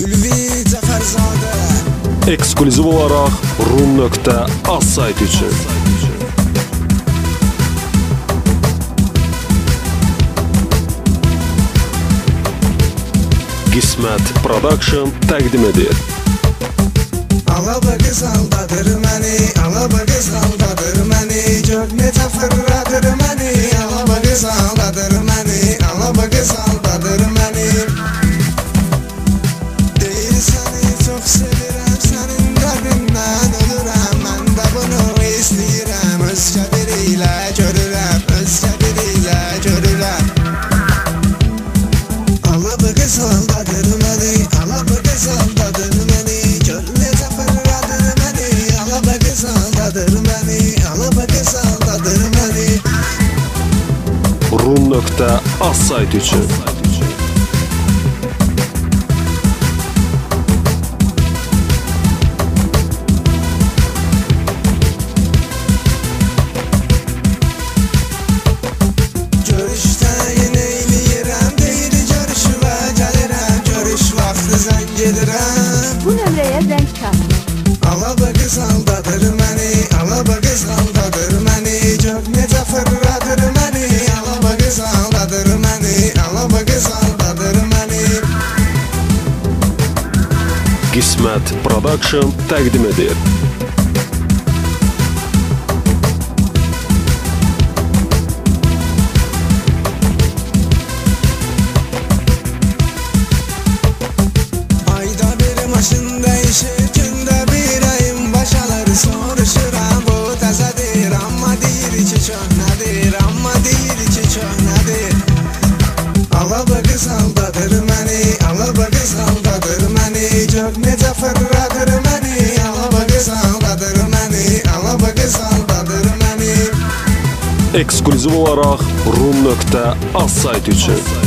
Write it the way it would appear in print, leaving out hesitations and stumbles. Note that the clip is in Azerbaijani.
Ülvi Cəfərzadə. Eksklüziv olaraq Rum.az saytı üçün. Qismət Production təqdim edir. Alaba qız aldadır məni, alaba qız aldadır məni, gör necə fırladır məni, alaba qız aldadır məni, alaba qız aldadır məni. Deyir səni çox sevirəm, sənin dərindən ölürəm, mən də bunu istəyirəm, özgə biri ilə görürəm, özgə biri ilə görürəm. Alaba qız aldadır məni, alaba qız aldadır məni, gör necə fırladır məni, alaba qız aldadır məni, alaba qız aldadır məni. Rum.az saytı üçün. Görüşdən eyləyirəm, deyir görüşüvə gəlirəm, görüş vaxtı zəng edirəm. Bu nömrəyə zəng çal. Alaba qız aldadır məni, alaba qız aldadır məni, gör necə fırladır məni, alaba qız aldadır məni, alaba qız aldadır məni. Qismət Production təqdim edir. Ayda bir maşın dəyişir, gündə bir ayın başaları, soruşuram bu təzədir, amma deyir ki köhnədir, amma deyir ki köhnədir. Alaba qız aldadır məni, alaba qız aldadır məni, gör necə fırladır məni, alaba qız aldadır məni, alaba qız aldadır məni. Eksklüziv olaraq Rum.az saytı üçün.